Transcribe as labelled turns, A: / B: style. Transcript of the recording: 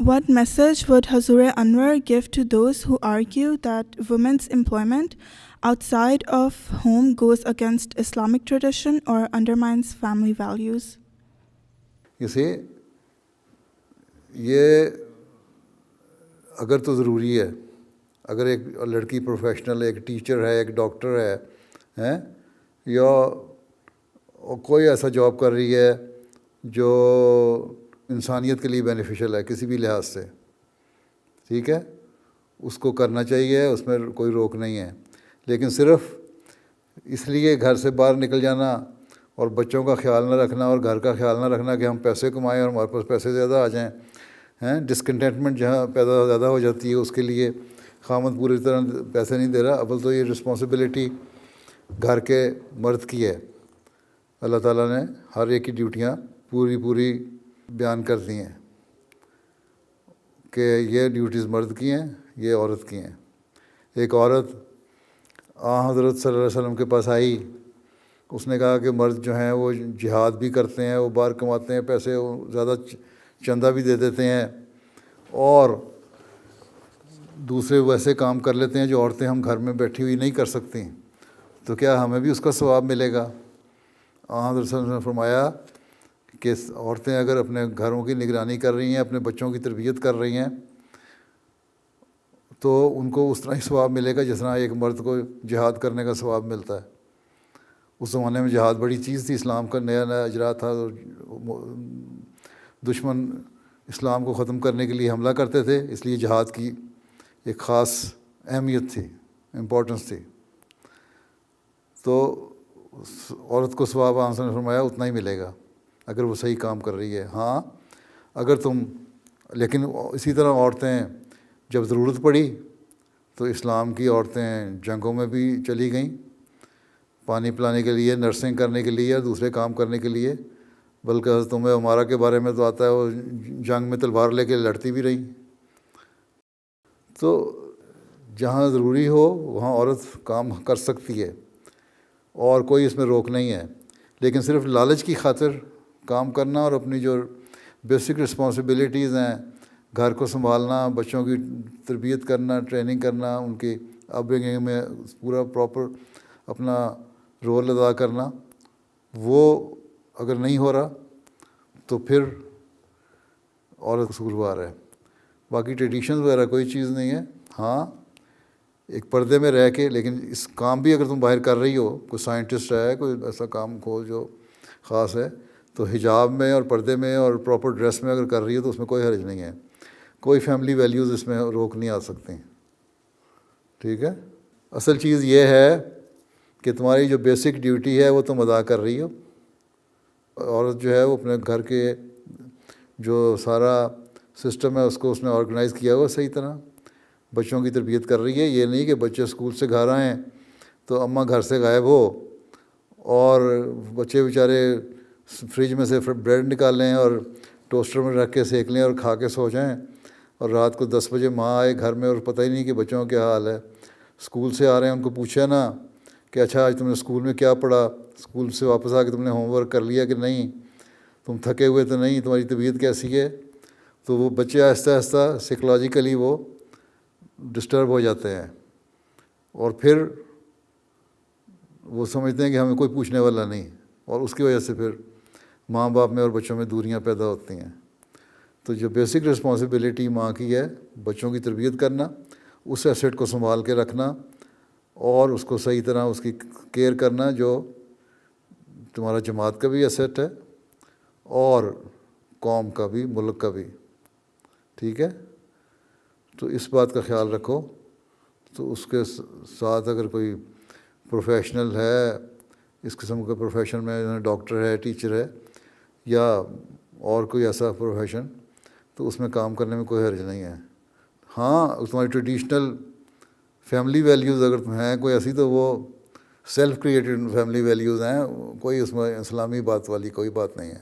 A: What message would Hazur Anwar give to those who argue that women's employment outside of home goes against Islamic tradition or undermines family values?
B: You see, یہ اگر تو ضروری ہے، اگر ایک لڑکی professional ہے، ایک ٹیچر ہے، ایک ڈاکٹر ہے یا کوئی ایسا جاب کر رہی ہے جو انسانیت کے لیے بینیفیشل ہے کسی بھی لحاظ سے، ٹھیک ہے، اس کو کرنا چاہیے، اس میں کوئی روک نہیں ہے. لیکن صرف اس لیے گھر سے باہر نکل جانا اور بچوں کا خیال نہ رکھنا اور گھر کا خیال نہ رکھنا کہ ہم پیسے کمائیں اور ہمارے پاس پیسے زیادہ آ جائیں، ڈسکنٹینٹمنٹ جہاں زیادہ ہو جاتی ہے، اس کے لیے خامد پوری طرح پیسے نہیں دے رہا. اول تو یہ رسپانسبلٹی گھر کے مرد کی ہے. اللہ تعالیٰ نے ہر ایک کی ڈیوٹیاں پوری بیان کر دی ہیں کہ یہ ڈیوٹیز مرد کی ہیں، یہ عورت کی ہیں. ایک عورت حضرت صلی اللہ علیہ وسلم کے پاس آئی، اس نے کہا کہ مرد جو ہیں وہ جہاد بھی کرتے ہیں، وہ باہر کماتے ہیں پیسے، وہ زیادہ چندہ بھی دے دیتے ہیں اور دوسرے ویسے کام کر لیتے ہیں جو عورتیں ہم گھر میں بیٹھی ہوئی نہیں کر سکتی، تو کیا ہمیں بھی اس کا ثواب ملے گا؟ حضرت صلی اللہ علیہ وسلم نے فرمایا کہ عورتیں اگر اپنے گھروں کی نگرانی کر رہی ہیں، اپنے بچوں کی تربیت کر رہی ہیں، تو ان کو اس طرح ہی ثواب ملے گا جس طرح ایک مرد کو جہاد کرنے کا ثواب ملتا ہے. اس زمانے میں جہاد بڑی چیز تھی، اسلام کا نیا اجرا تھا، دشمن اسلام کو ختم کرنے کے لیے حملہ کرتے تھے، اس لیے جہاد کی ایک خاص اہمیت تھی، امپورٹنس تھی. تو عورت کو ثواب نے فرمایا اتنا ہی ملے گا اگر وہ صحیح کام کر رہی ہے. ہاں اگر لیکن اسی طرح عورتیں جب ضرورت پڑی تو اسلام کی عورتیں جنگوں میں بھی چلی گئیں، پانی پلانے کے لیے، نرسنگ کرنے کے لیے، دوسرے کام کرنے کے لیے. بلکہ حضرت عمارہ کے بارے میں تو آتا ہے وہ جنگ میں تلوار لے کے لڑتی بھی رہیں. تو جہاں ضروری ہو وہاں عورت کام کر سکتی ہے اور کوئی اس میں روک نہیں ہے. لیکن صرف لالچ کی خاطر کام کرنا اور اپنی جو بیسک رسپانسبلٹیز ہیں، گھر کو سنبھالنا، بچوں کی تربیت کرنا، ٹریننگ کرنا، ان کی اپ برنگنگ میں پورا پراپر اپنا رول ادا کرنا، وہ اگر نہیں ہو رہا تو پھر عورت قصوروار ہے. باقی ٹریڈیشنز وغیرہ کوئی چیز نہیں ہے. ہاں ایک پردے میں رہ کے، لیکن اس کام بھی اگر تم باہر کر رہی ہو، کوئی سائنٹسٹ ہے، کوئی ایسا کام ہو جو خاص ہے، تو حجاب میں اور پردے میں اور پراپر ڈریس میں اگر کر رہی ہو تو اس میں کوئی حرج نہیں ہے. کوئی فیملی ویلیوز اس میں روک نہیں آ سکتی، ٹھیک ہے. اصل چیز یہ ہے کہ تمہاری جو بیسک ڈیوٹی ہے وہ تم ادا کر رہی ہو. عورت جو ہے وہ اپنے گھر کے جو سارا سسٹم ہے اس نے آرگنائز کیا ہوا صحیح طرح، بچوں کی تربیت کر رہی ہے. یہ نہیں کہ بچے اسکول سے گھر آئیں تو اماں گھر سے غائب ہو اور بچے بیچارے فریج میں سے بریڈ نکالیں اور ٹوسٹر میں رکھ کے سیک لیں اور کھا کے سو جائیں، اور رات کو 10 بجے ماں آئے گھر میں اور پتہ ہی نہیں کہ بچوں کا کیا حال ہے. اسکول سے آ رہے ہیں، ان کو پوچھا نا کہ اچھا آج تم نے اسکول میں کیا پڑھا، اسکول سے واپس آ کے تم نے ہوم ورک کر لیا کہ نہیں، تم تھکے ہوئے تو نہیں، تمہاری طبیعت کیسی ہے. تو وہ بچے آہستہ آہستہ سائیکولوجیکلی وہ ڈسٹرب ہو جاتے ہیں اور پھر وہ سمجھتے ہیں کہ ہمیں کوئی پوچھنے والا نہیں، اور اس کی وجہ سے پھر ماں باپ میں اور بچوں میں دوریاں پیدا ہوتی ہیں. تو جو بیسک رسپانسبلٹی ماں کی ہے بچوں کی تربیت کرنا، اس ایسٹ کو سنبھال کے رکھنا اور اس کو صحیح طرح اس کی کیئر کرنا، جو تمہارا جماعت کا بھی ایسٹ ہے اور قوم کا بھی، ملک کا بھی، ٹھیک ہے. تو اس بات کا خیال رکھو. تو اس کے ساتھ اگر کوئی پروفیشنل ہے، اس قسم کا پروفیشن میں ڈاکٹر ہے، ٹیچر ہے یا اور کوئی ایسا پروفیشن، تو اس میں کام کرنے میں کوئی حرج نہیں ہے. ہاں تمہاری ٹریڈیشنل فیملی ویلیوز اگر ہیں کوئی ایسی، تو وہ سیلف کریٹڈ فیملی ویلیوز ہیں، کوئی اس میں اسلامی بات والی کوئی بات نہیں ہے.